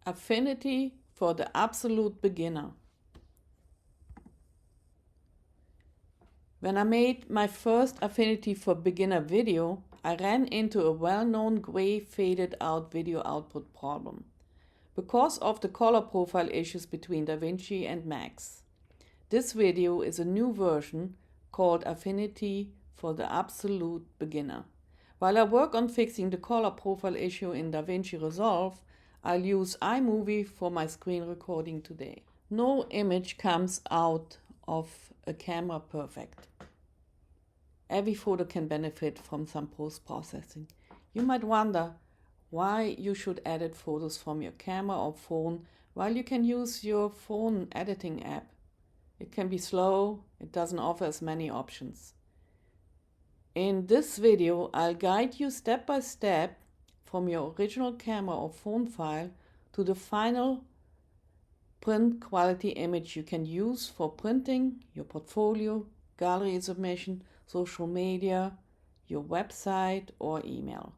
Affinity for the absolute beginner. When I made my first Affinity for beginner video, I ran into a well-known gray faded out video output problem because of the color profile issues between DaVinci and Max. This video is a new version called Affinity for the absolute beginner. While I work on fixing the color profile issue in DaVinci Resolve, I'll use iMovie for my screen recording today. No image comes out of a camera perfect. Every photo can benefit from some post-processing. You might wonder why you should edit photos from your camera or phone while you can use your phone editing app. It can be slow, it doesn't offer as many options. In this video, I'll guide you step by step from your original camera or phone file to the final print quality image you can use for printing your portfolio, gallery submission, social media, your website, or email.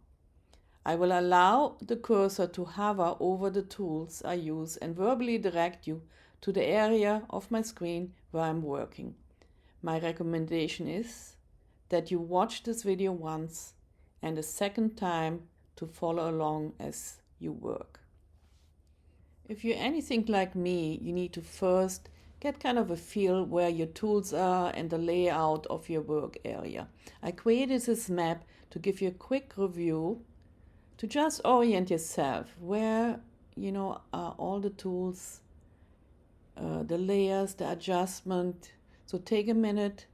I will allow the cursor to hover over the tools I use and verbally direct you to the area of my screen where I'm working. My recommendation is that you watch this video once and a second time to follow along as you work. If you're anything like me, you need to first get kind of a feel where your tools are and the layout of your work area. I created this map to give you a quick review to just orient yourself where are all the tools, the layers, the adjustment. So take a minute,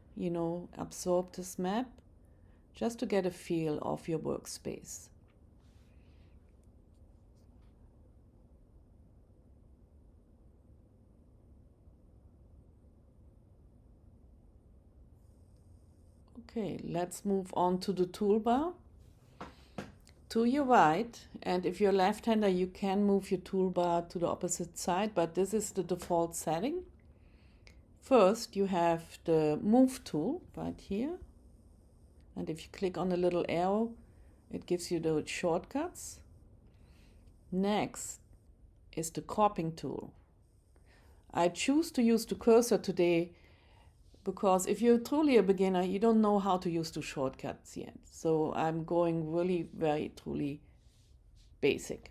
absorb this map just to get a feel of your workspace. Okay, let's move on to the toolbar. To your right, and if you're a left-hander, you can move your toolbar to the opposite side, but this is the default setting. First, you have the Move tool right here. And if you click on the little arrow, it gives you the shortcuts. Next is the cropping tool. I choose to use the cursor today because if you're truly a beginner, you don't know how to use the shortcuts yet. So I'm going really very truly basic.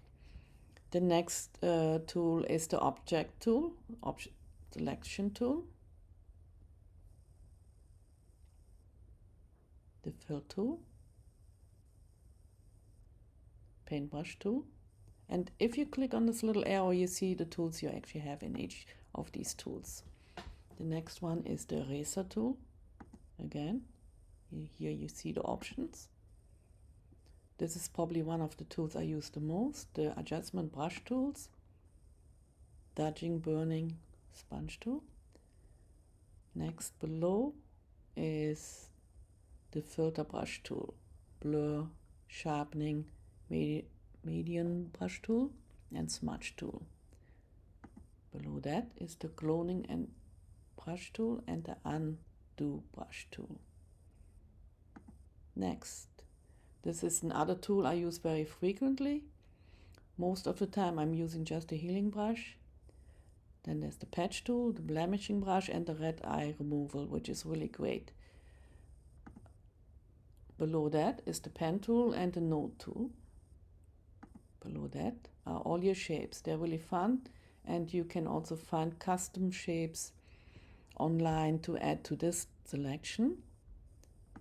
The next tool is the object tool, object selection tool, the fill tool, paintbrush tool. And if you click on this little arrow, you see the tools you actually have in each of these tools. The next one is the eraser tool. Again, here you see the options. This is probably one of the tools I use the most, the adjustment brush tools, dodging, burning, sponge tool. Next below is the filter brush tool, blur, sharpening, median brush tool, and smudge tool. Below that is the cloning and brush tool and the undo brush tool. Next, this is another tool I use very frequently. Most of the time I'm using just a healing brush. Then there's the patch tool, the blemishing brush, and the red eye removal, which is really great. Below that is the pen tool and the node tool. Below that are all your shapes. They're really fun, and you can also find custom shapes online to add to this selection.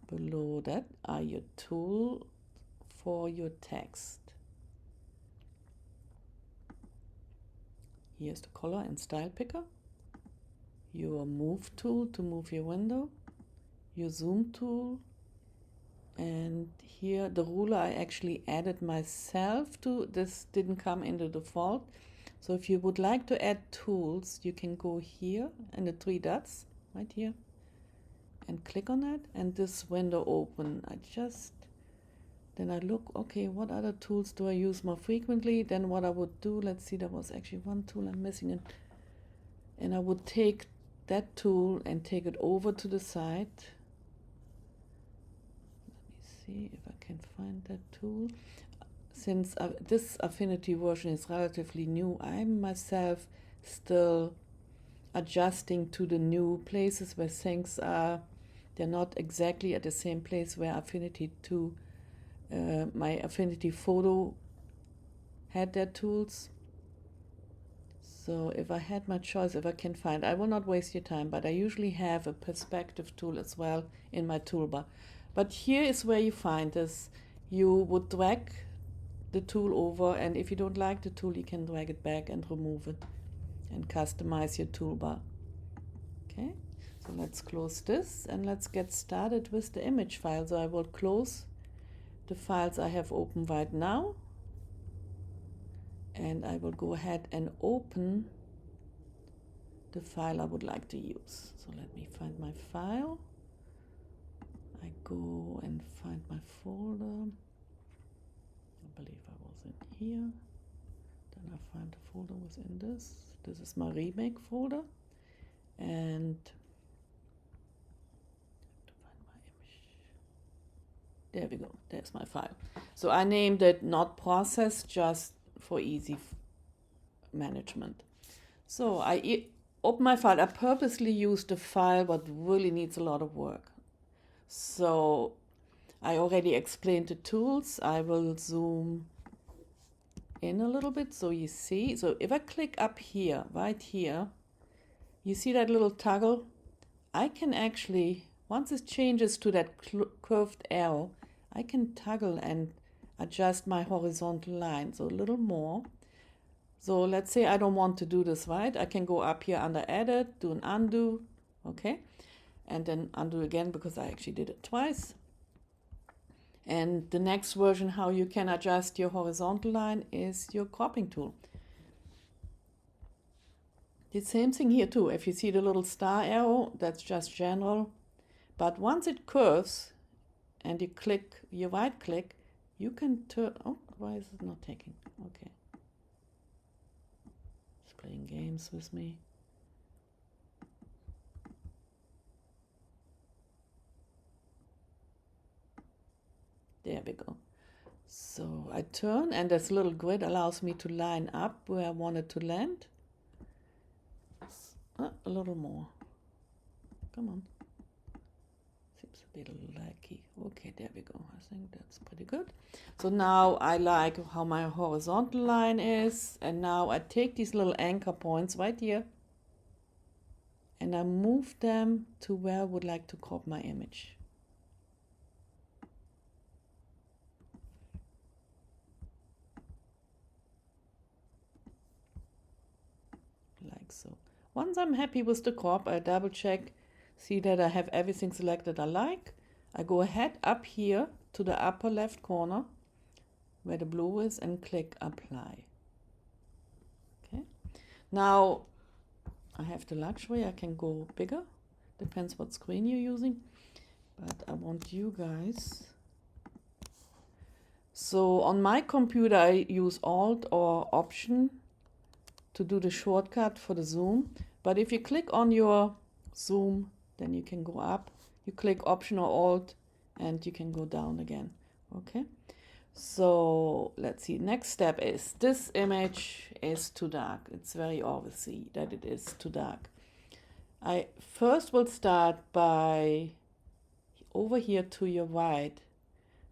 Below that are your tools for your text. Here's the color and style picker, your move tool to move your window, your zoom tool, and here the ruler I actually added myself to. This didn't come in the default. So if you would like to add tools, you can go here and the three dots right here and click on that, and this window open. Then I look, okay, what other tools do I use more frequently? Then what I would do, let's see, there was actually one tool I'm missing, and I would take that tool and take it over to the side. Let me see if I can find that tool. since this Affinity version is relatively new, I'm myself still adjusting to the new places where things are. They're not exactly at the same place where Affinity 2, my Affinity Photo had their tools. So if I had my choice, if I can find, I will not waste your time, but I usually have a perspective tool as well in my toolbar. But here is where you find this. You would drag the tool over, and if you don't like the tool, you can drag it back and remove it and customize your toolbar. Okay, so let's close this and let's get started with the image file. So I will close the files I have open right now, and I will go ahead and open the file I would like to use. So let me find my file. I go and find my folder. I believe I was in here. Then I find the folder within this. This is my remake folder. And to find my image. There we go. There's my file. So I named it not process, just for easy management. So I open my file. I purposely used a file but really needs a lot of work. So I already explained the tools. I will zoom in a little bit so you see. So if I click up here, right here, you see that little toggle? I can actually, once it changes to that curved arrow, I can toggle and adjust my horizontal line. So a little more. So let's say I don't want to do this, right? I can go up here under edit, do an undo, okay? And then undo again because I actually did it twice. And the next version, how you can adjust your horizontal line, is your cropping tool. The same thing here too. If you see the little star arrow, that's just general. But once it curves and you click, you right click, you can turn, oh, why is it not taking? Okay. It's playing games with me. There we go. So I turn, and this little grid allows me to line up where I want it to land. A little more. Come on. Seems a bit laggy. Okay, there we go. I think that's pretty good. So now I like how my horizontal line is. And now I take these little anchor points right here and I move them to where I would like to crop my image. Like so. Once I'm happy with the crop, I double check, see that I have everything selected I like. I go ahead up here to the upper left corner where the blue is and click apply. Okay. Now I have the luxury, I can go bigger, depends what screen you're using, but I want you guys. So on my computer I use Alt or Option to do the shortcut for the zoom, but if you click on your zoom, then you can go up. You click Option or Alt and you can go down again. Okay, so let's see, next step is, this image is too dark. It's very obvious that it is too dark. I first will start by, over here to your right,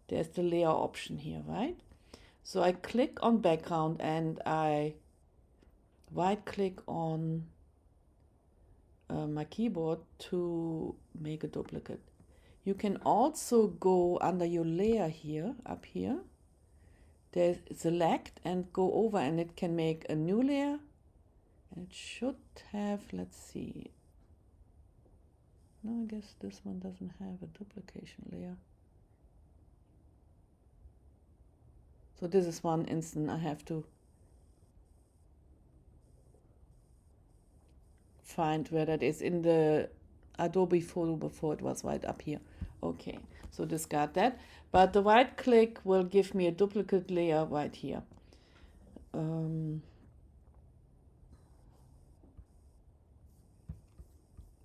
there's the layer option here, right? So I click on background and I right click on my keyboard to make a duplicate. You can also go under your layer here, up here, there's select and go over, and it can make a new layer. And it should have, let's see, no, I guess this one doesn't have a duplication layer. So this is one instant I have to find where that is in the Adobe Photo before it was right up here. Okay, so discard that. But the right click will give me a duplicate layer right here.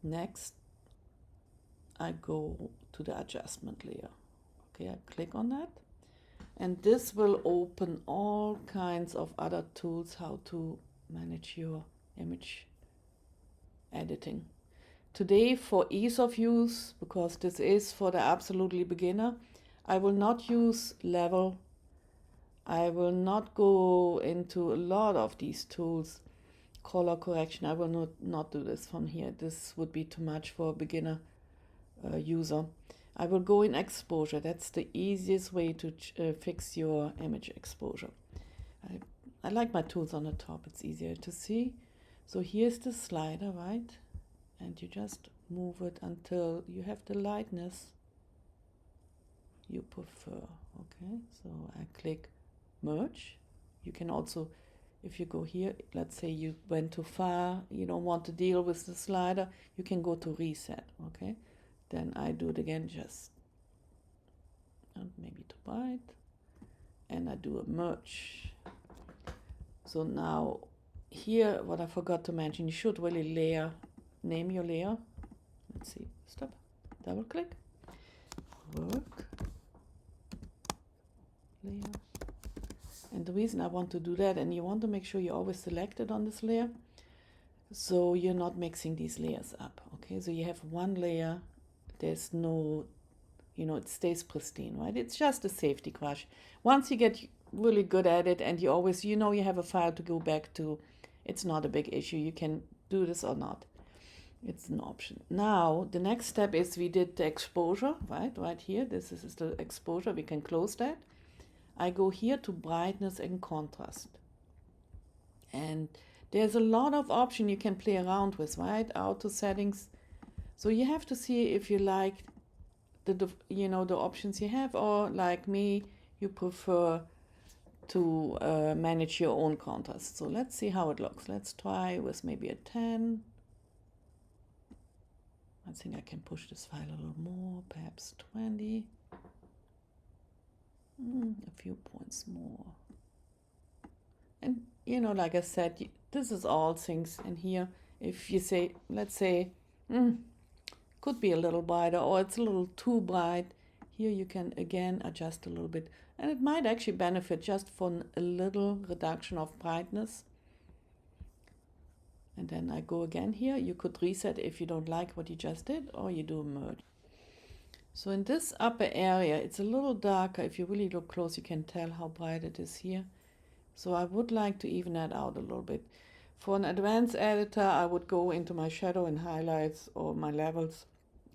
Next, I go to the adjustment layer. Okay, I click on that. And this will open all kinds of other tools how to manage your image editing. Today, for ease of use, because this is for the absolutely beginner, I will not use level. I will not go into a lot of these tools. Color correction, I will not do this from here. This would be too much for a beginner user. I will go in exposure. That's the easiest way to fix your image exposure. I like my tools on the top. It's easier to see. So here's the slider, right? And you just move it until you have the lightness you prefer. Okay, so I click merge. You can also, if you go here, let's say you went too far, you don't want to deal with the slider, you can go to reset. Okay, then I do it again, just maybe too bright, and I do a merge. So now here, what I forgot to mention, you should really name your layer. Let's see, stop, double click, work, layer. And the reason I want to do that, and you want to make sure you always select it on this layer, so you're not mixing these layers up. Okay, so you have one layer, there's no, it stays pristine, right? It's just a safety brush. Once you get really good at it and you always, you have a file to go back to, it's not a big issue. You can do this or not. It's an option. Now, the next step is we did the exposure, right here. This is the exposure. We can close that. I go here to brightness and contrast. And there's a lot of options you can play around with, right? Auto settings. So you have to see if you like the options you have, or like me, you prefer to manage your own contrast. So let's see how it looks. Let's try with maybe a 10. I think I can push this file a little more, perhaps 20. A few points more. And like I said, this is all things in here. If you say, let's say, could be a little brighter, or it's a little too bright, here you can again adjust a little bit. And it might actually benefit just for a little reduction of brightness. And then I go again here. You could reset if you don't like what you just did, or you do a merge. So in this upper area, it's a little darker. If you really look close, you can tell how bright it is here. So I would like to even that out a little bit. For an advanced editor, I would go into my shadow and highlights or my levels,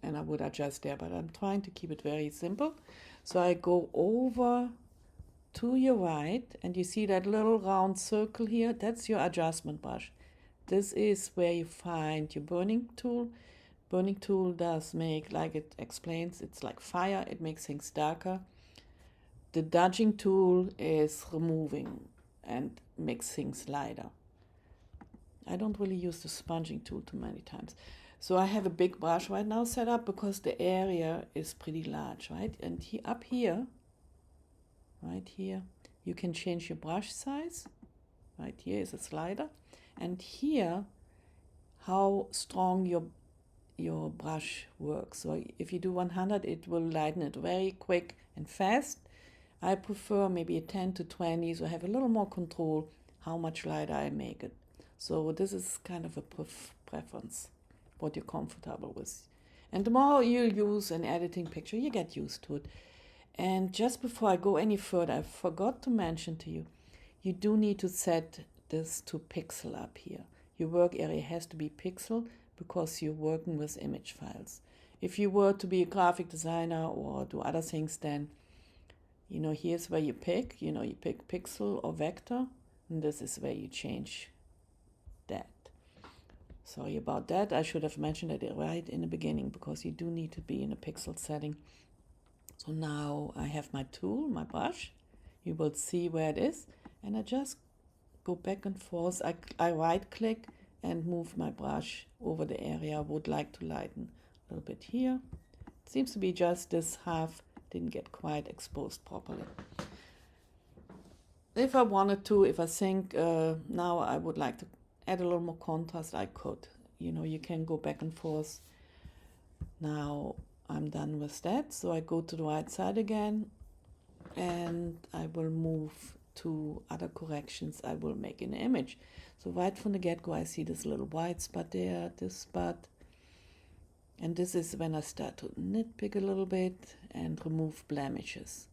and I would adjust there. But I'm trying to keep it very simple. So I go over to your right, and you see that little round circle here. That's your adjustment brush. This is where you find your burning tool. Burning tool does make, like it explains, it's like fire. It makes things darker. The dodging tool is removing and makes things lighter. I don't really use the sponging tool too many times. So I have a big brush right now set up because the area is pretty large, right? And up here, right here, you can change your brush size. Right here is a slider. And here, how strong your brush works. So if you do 100, it will lighten it very quick and fast. I prefer maybe a 10 to 20, so I have a little more control how much lighter I make it. So this is kind of a preference, what you're comfortable with. And the more you use an editing picture, you get used to it. And just before I go any further, I forgot to mention to you, you do need to set this to pixel up here. Your work area has to be pixel because you're working with image files. If you were to be a graphic designer or do other things, then here's where you pick. You pick pixel or vector, and this is where you change that. Sorry about that. I should have mentioned it right in the beginning because you do need to be in a pixel setting. So now I have my tool, my brush. You will see where it is, and I just go back and forth. I right click and move my brush over the area I would like to lighten a little bit here. It seems to be just this half didn't get quite exposed properly. If I wanted to, if I think now I would like to add a little more contrast, I could. You can go back and forth. Now I'm done with that, so I go to the right side again, and I will move to other corrections I will make in the image. So right from the get-go, I see this little white spot there, this spot, and this is when I start to nitpick a little bit and remove blemishes.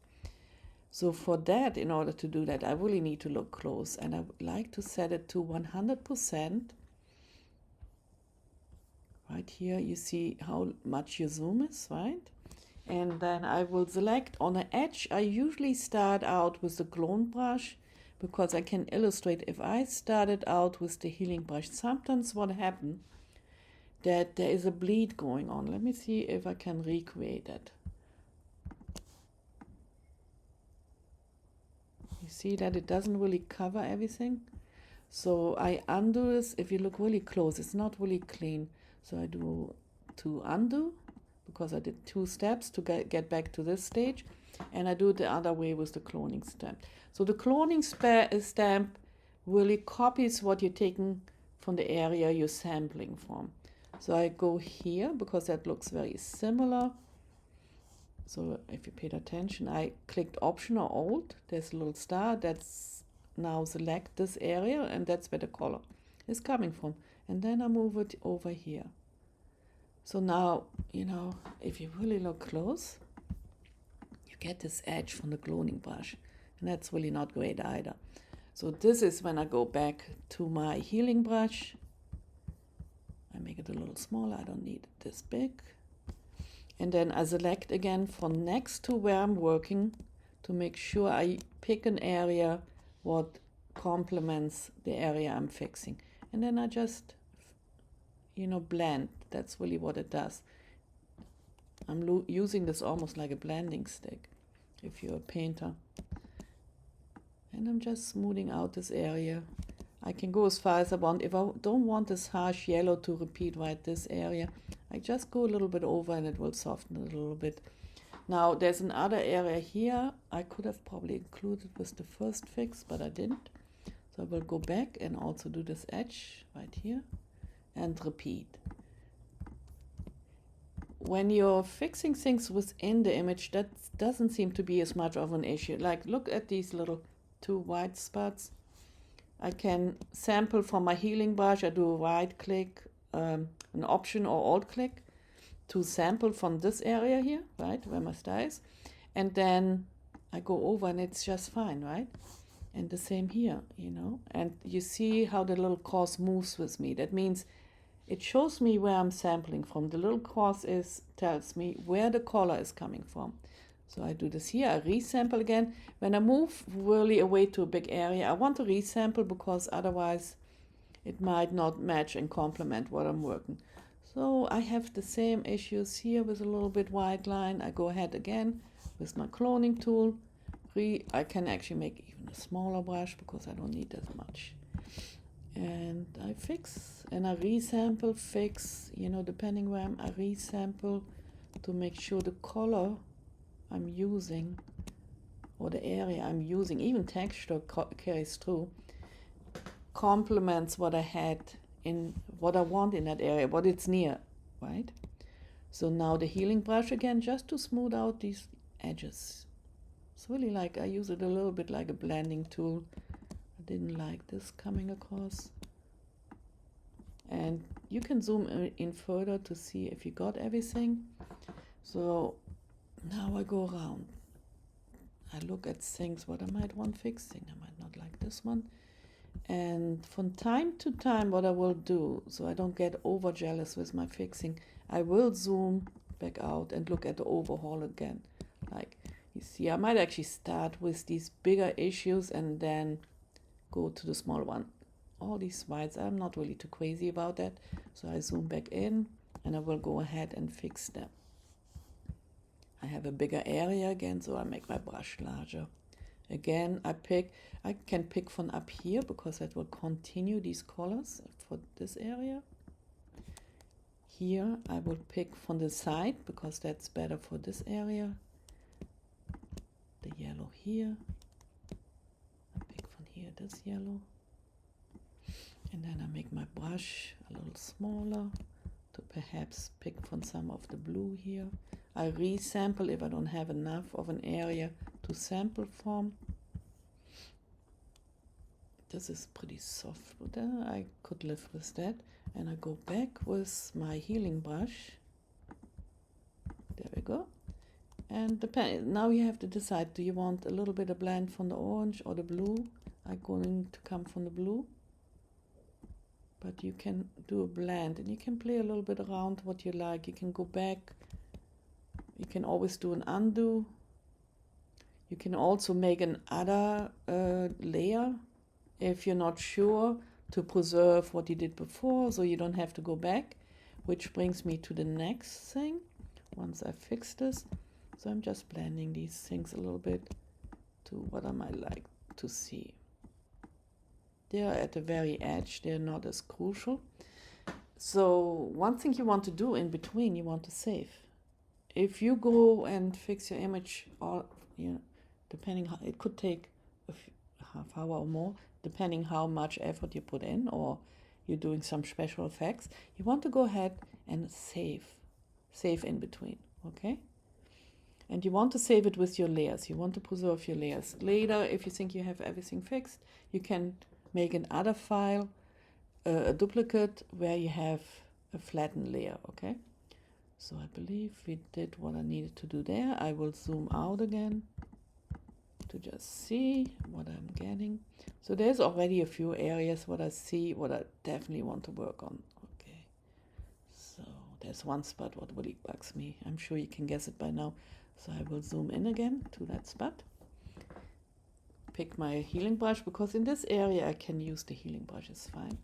So for that, in order to do that, I really need to look close, and I would like to set it to 100%. Right here, you see how much your zoom is, right? And then I will select on the edge. I usually start out with the clone brush because I can illustrate. If I started out with the healing brush, sometimes what happens that there is a bleed going on. Let me see if I can recreate that. You see that it doesn't really cover everything. So I undo this. If you look really close, it's not really clean. So I do to undo, because I did 2 steps to get back to this stage, and I do it the other way with the cloning stamp. So the cloning stamp really copies what you're taking from the area you're sampling from. So I go here because that looks very similar. So if you paid attention, I clicked Option or Alt. There's a little star that's now select this area, and that's where the color is coming from. And then I move it over here. So now, you know, if you really look close, you get this edge from the cloning brush, and that's really not great either. So this is when I go back to my healing brush. I make it a little smaller, I don't need it this big. And then I select again from next to where I'm working to make sure I pick an area what complements the area I'm fixing. And then I just, you know, blend. That's really what it does. I'm using this almost like a blending stick if you're a painter. And I'm just smoothing out this area. I can go as far as I want. If I don't want this harsh yellow to repeat right this area, I just go a little bit over and it will soften it a little bit. Now there's another area here I could have probably included with the first fix, but I didn't. So I will go back and also do this edge right here and repeat. When you're fixing things within the image, that doesn't seem to be as much of an issue. Like, look at these little 2 white spots. I can sample from my healing brush. I do a right click, an Option or Alt click to sample from this area here, right, where my star is. And then I go over and it's just fine, right? And the same here, you know. And you see how the little cross moves with me. That means it shows me where I'm sampling from. The little cross tells me where the color is coming from. So I do this here, I resample again. When I move really away to a big area, I want to resample because otherwise it might not match and complement what I'm working. So I have the same issues here with a little bit white line. I go ahead again with my cloning tool. I can actually make even a smaller brush because I don't need as much. And I fix and I resample, fix, you know, depending where I resample to make sure the color I'm using or the area I'm using, even texture carries through, complements what I had in what I want in that area, what it's near, right? So now the healing brush again, just to smooth out these edges. It's really like I use it a little bit like a blending tool. I didn't like this coming across. And you can zoom in further to see if you got everything. So now I go around. I look at things what I might want fixing. I might not like this one. And from time to time what I will do, so I don't get over jealous with my fixing, I will zoom back out and look at the overhaul again. Like you see, I might actually start with these bigger issues and then go to the small one. All these whites, I'm not really too crazy about that. So I zoom back in and I will go ahead and fix them. I have a bigger area again, so I make my brush larger. Again, I can pick from up here because that will continue these colors for this area. Here I will pick from the side because that's better for this area. The yellow here. I pick from here this yellow. And then I make my brush a little smaller to perhaps pick from some of the blue here. I resample if I don't have enough of an area to sample from. This is pretty soft, but I could live with that. And I go back with my healing brush. There we go. And now you have to decide, do you want a little bit of blend from the orange or the blue? I'm going to come from the blue. But you can do a blend and you can play a little bit around what you like. You can go back. You can always do an undo. You can also make an other layer if you're not sure, to preserve what you did before, so you don't have to go back. Which brings me to the next thing. Once I fix this, so I'm just blending these things a little bit to what I might like to see. They're at the very edge, they're not as crucial. So one thing you want to do in between, you want to save. If you go and fix your image, or depending how, it could take a half hour or more, depending how much effort you put in, or you're doing some special effects, you want to go ahead and save in between, okay? And you want to save it with your layers. You want to preserve your layers. Later, if you think you have everything fixed, you can make another file, a duplicate, where you have a flattened layer, okay? So I believe we did what I needed to do there. I will zoom out again to just see what I'm getting. So there's already a few areas what I see, what I definitely want to work on. Okay, so there's one spot what really bugs me. I'm sure you can guess it by now. So I will zoom in again to that spot. Pick my healing brush, because in this area I can use the healing brush, it's fine.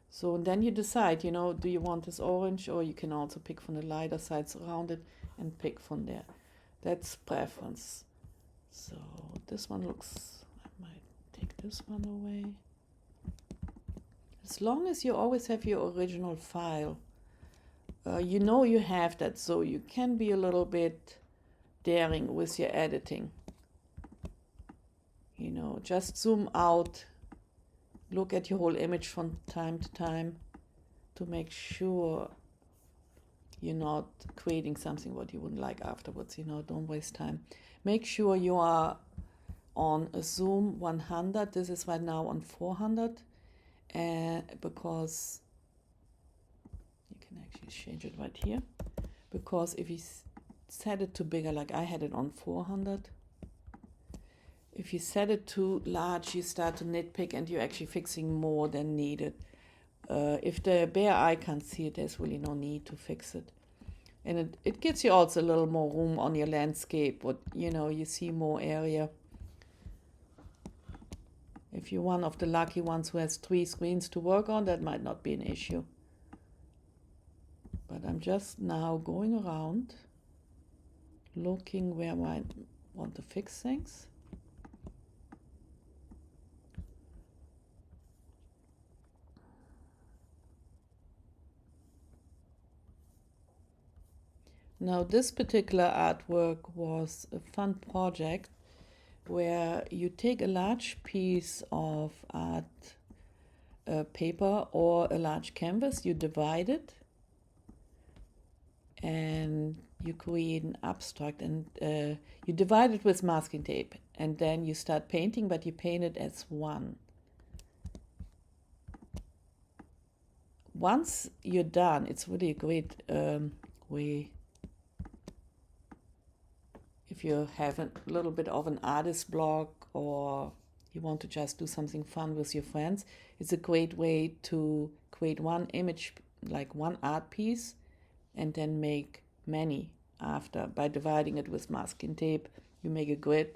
So then you decide, do you want this orange, or you can also pick from the lighter sides around it and pick from there. That's preference. So this one looks, I might take this one away. As long as you always have your original file, you have that, so you can be a little bit daring with your editing. Just zoom out, look at your whole image from time to time to make sure you're not creating something what you wouldn't like afterwards. Don't waste time. Make sure you are on a zoom 100. This is right now on 400, because you can actually change it right here. Because if you set it to bigger, like I had it on 400, if you set it too large, you start to nitpick and you're actually fixing more than needed. If the bare eye can't see it, there's really no need to fix it. And it gives you also a little more room on your landscape, but you see more area. If you're one of the lucky ones who has 3 screens to work on, that might not be an issue. But I'm just now going around, looking where I might want to fix things. Now this particular artwork was a fun project where you take a large piece of art paper or a large canvas, you divide it, and you create an abstract, and you divide it with masking tape, and then you start painting, but you paint it as one. Once you're done, it's really a great way. If you have a little bit of an artist block, or you want to just do something fun with your friends, it's a great way to create one image, like one art piece, and then make many after. By dividing it with masking tape, you make a grid,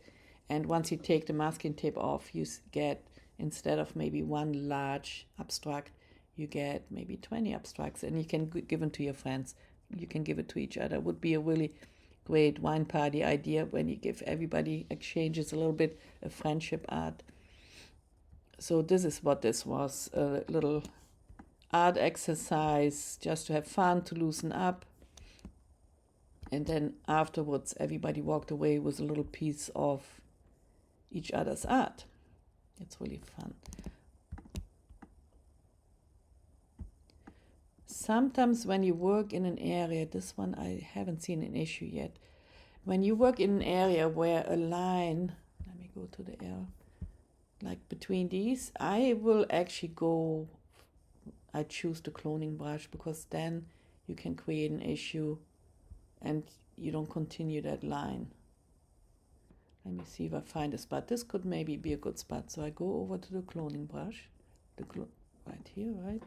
and once you take the masking tape off, you get, instead of maybe one large abstract, you get maybe 20 abstracts, and you can give them to your friends. You can give it to each other. It would be a really great wine party idea when you give everybody, exchanges a little bit of friendship art. So this is what this was, a little art exercise just to have fun, to loosen up. And then afterwards, everybody walked away with a little piece of each other's art. It's really fun. sometimes when you work in an area, this one I haven't seen an issue yet. When you work in an area where a line, let me go to the air, like between these, I will actually go, I choose the cloning brush, because then you can create an issue and you don't continue that line. Let me see if I find a spot. This could maybe be a good spot. So I go over to the cloning brush, right here, right?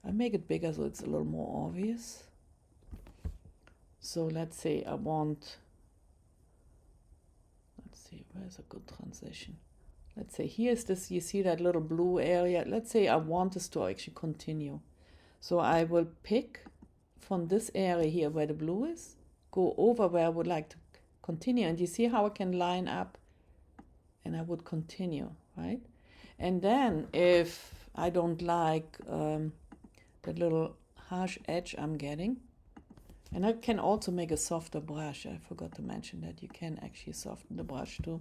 I make it bigger so it's a little more obvious. So let's say I want, let's see, where's a good transition? Let's say here's this, you see that little blue area. Let's say I want this to actually continue. So I will pick from this area here where the blue is, go over where I would like to continue. And you see how I can line up, and I would continue, right? And then if I don't like that little harsh edge I'm getting, and I can also make a softer brush. I forgot to mention that you can actually soften the brush too.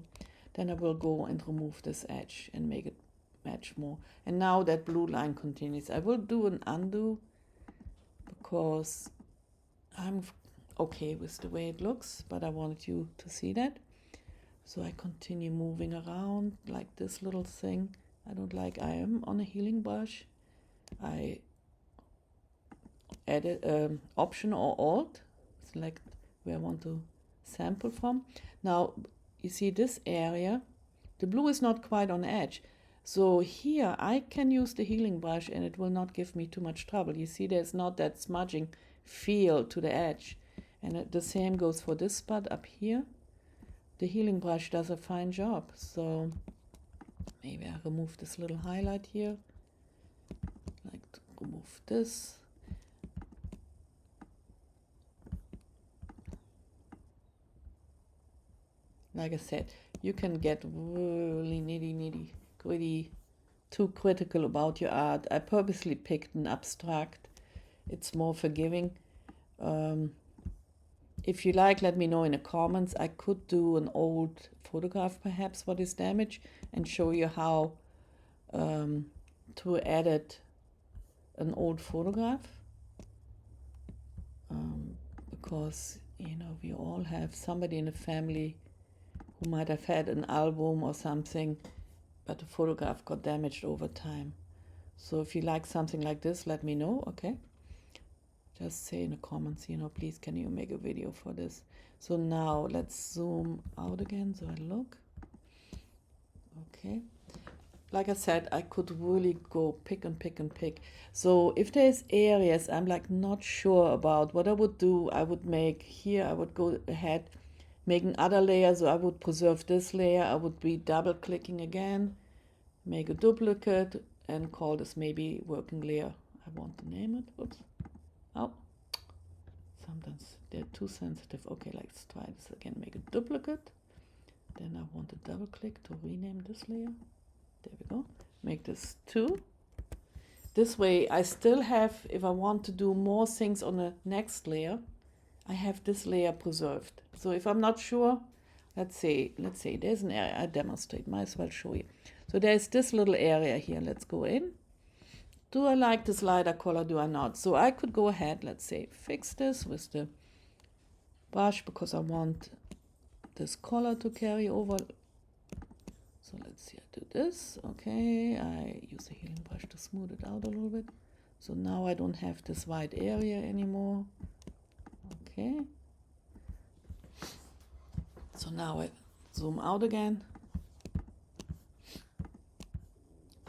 Then I will go and remove this edge and make it match more. And now that blue line continues. I will do an undo because I'm okay with the way it looks, but I wanted you to see that. So I continue moving around like this little thing. I don't like, I am on a healing brush. I edit Option or Alt, select where I want to sample from. Now you see this area, the blue is not quite on edge. So here I can use the healing brush and it will not give me too much trouble. You see there's not that smudging feel to the edge. And the same goes for this spot up here. The healing brush does a fine job. So maybe I remove this little highlight here. Like to remove this. Like I said, you can get really nitty gritty, too critical about your art. I purposely picked an abstract. It's more forgiving. If you like, let me know in the comments. I could do an old photograph perhaps for this damage and show you how to edit an old photograph. Because, you know, we all have somebody in the family who might have had an album or something, but the photograph got damaged over time. So if you like something like this, let me know, okay? Just say in the comments, you know, please can you make a video for this? So now let's zoom out again so I look. Okay. Like I said, I could really go pick and pick and pick. So if there's areas I'm like not sure about, what I would do, I would make here, I would go ahead, make another layer. So I would preserve this layer. I would be double clicking again, make a duplicate and call this maybe working layer. I want to name it. Oops. Oh, sometimes they're too sensitive. Okay, let's try this again. Make a duplicate. Then I want to double click to rename this layer. There we go. Make this 2. This way I still have, if I want to do more things on the next layer, I have this layer preserved. So if I'm not sure, let's say there's an area I demonstrate, might as well show you. So there's this little area here. Let's go in. Do I like this lighter color? Do I not? So I could go ahead, let's say, fix this with the brush because I want this color to carry over. So let's see, I do this. Okay, I use a healing brush to smooth it out a little bit. So now I don't have this white area anymore. Okay. So now I zoom out again.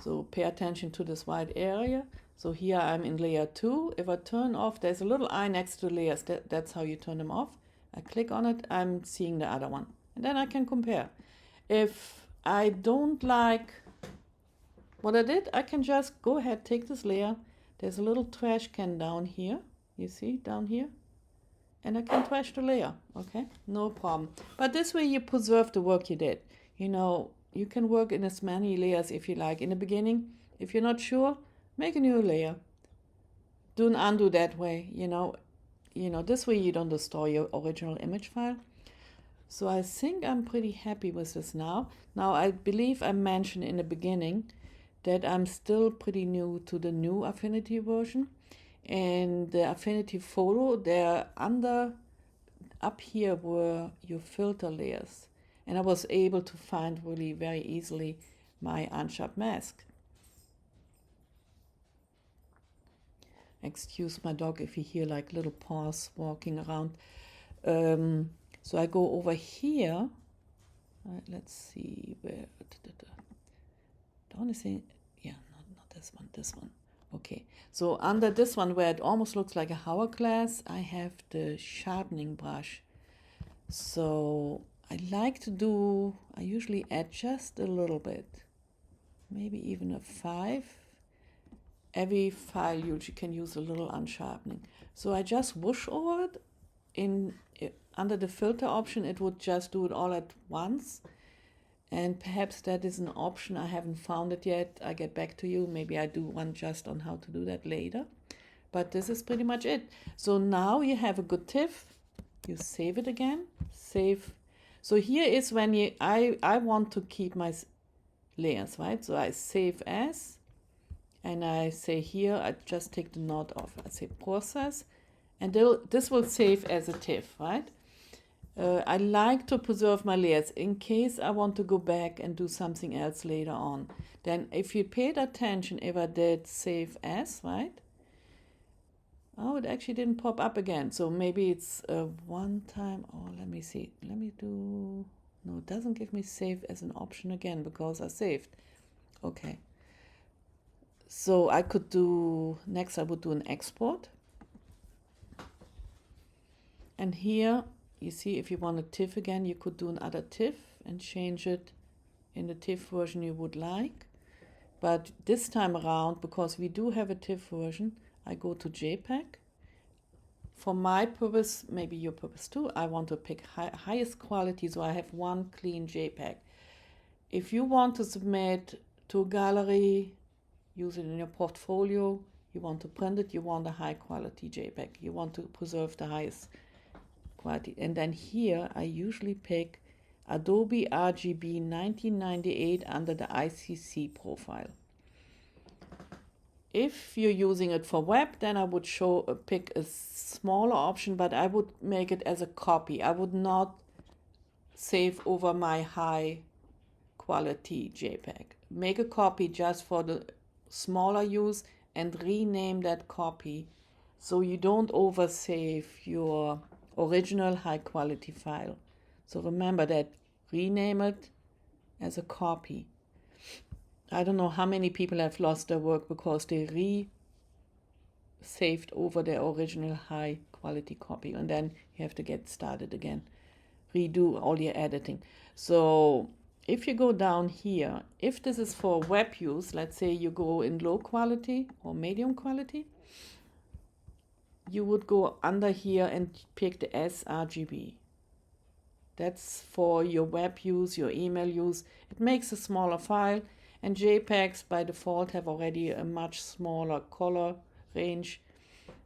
So pay attention to this white area. So here I'm in layer 2. If I turn off, there's a little eye next to layers. That's how you turn them off. I click on it, I'm seeing the other one. And then I can compare. If I don't like what I did, I can just go ahead, take this layer. There's a little trash can down here. You see, down here. And I can trash the layer, okay? No problem. But this way you preserve the work you did. You know, you can work in as many layers if you like. In the beginning, if you're not sure, make a new layer. Do an undo that way, you know, this way you don't destroy your original image file. So I think I'm pretty happy with this now. Now I believe I mentioned in the beginning that I'm still pretty new to the new Affinity version. In the Affinity photo, they're up here were your filter layers. And I was able to find really very easily my unsharp mask. Excuse my dog if you hear like little paws walking around. So I go over here. Let's see where. Don't want to say, yeah, not this one, this one. Okay, so under this one where it almost looks like a hourglass, I have the sharpening brush. So I like to do, I usually add just a little bit, maybe even a 5. Every file you can use a little unsharpening. So I just whoosh over it. Under the filter option, it would just do it all at once. And perhaps that is an option. I haven't found it yet. I get back to you. Maybe I do one just on how to do that later. But this is pretty much it. So now you have a good TIFF. You save it again. Save. So here is when I want to keep my layers, right? So I save as. And I say here, I just take the knot off. I say process. And this will save as a TIFF, right? I like to preserve my layers in case I want to go back and do something else later on. Then if you paid attention, if I did save as, right? Oh, it actually didn't pop up again. So maybe it's one time. Oh, let me see. Let me do, no, it doesn't give me save as an option again because I saved. Okay. So I could do, next I would do an export. And here, you see, if you want a TIFF again, you could do another TIFF and change it in the TIFF version you would like. But this time around, because we do have a TIFF version, I go to JPEG. For my purpose, maybe your purpose too, I want to pick highest quality, so I have one clean JPEG. If you want to submit to a gallery, use it in your portfolio, you want to print it, you want a high quality JPEG, you want to preserve the highest quality. And then here I usually pick Adobe RGB 1998 under the ICC profile. If you're using it for web, then I would pick a smaller option, but I would make it as a copy. I would not save over my high quality JPEG. Make a copy just for the smaller use and rename that copy so you don't oversave your original high quality file. So remember that, rename it as a copy. I don't know how many people have lost their work because they saved over their original high quality copy, and then you have to get started again, redo all your editing. So if you go down here, if this is for web use, let's say you go in low quality or medium quality, you would go under here and pick the sRGB. That's for your web use, your email use. It makes a smaller file, and JPEGs by default have already a much smaller color range,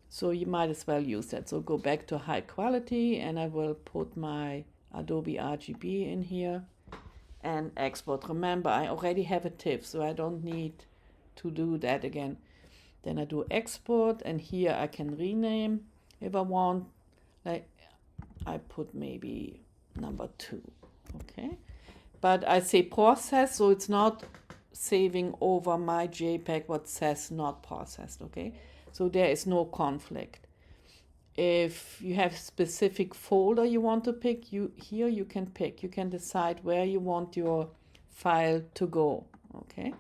so you might as well use that. So go back to high quality, and I will put my Adobe RGB in here and export. Remember, I already have a TIFF, so I don't need to do that again. Then I do export, and here I can rename if I want. Like I put maybe number 2, okay? But I say process, so it's not saving over my JPEG what says not processed, okay? So there is no conflict. If you have specific folder you want to pick, here you can pick. You can decide where you want your file to go, okay?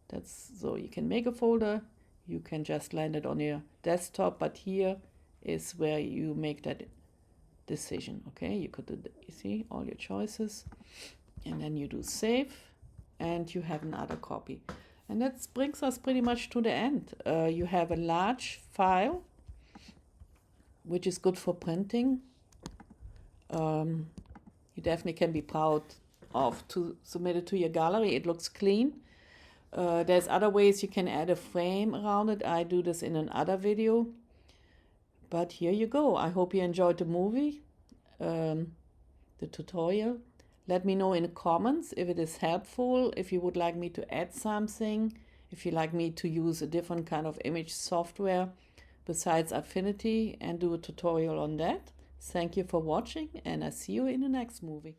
That's so you can make a folder. You can just land it on your desktop, but here is where you make that decision, okay? You could do, you see, all your choices, and then you do save, and you have another copy. And that brings us pretty much to the end. You have a large file, which is good for printing. You definitely can be proud of to submit it to your gallery. It looks clean. There's other ways you can add a frame around it. I do this in another video. But here you go. I hope you enjoyed the movie, the tutorial. Let me know in the comments if it is helpful, if you would like me to add something, if you like me to use a different kind of image software besides Affinity and do a tutorial on that. Thank you for watching, and I see you in the next movie.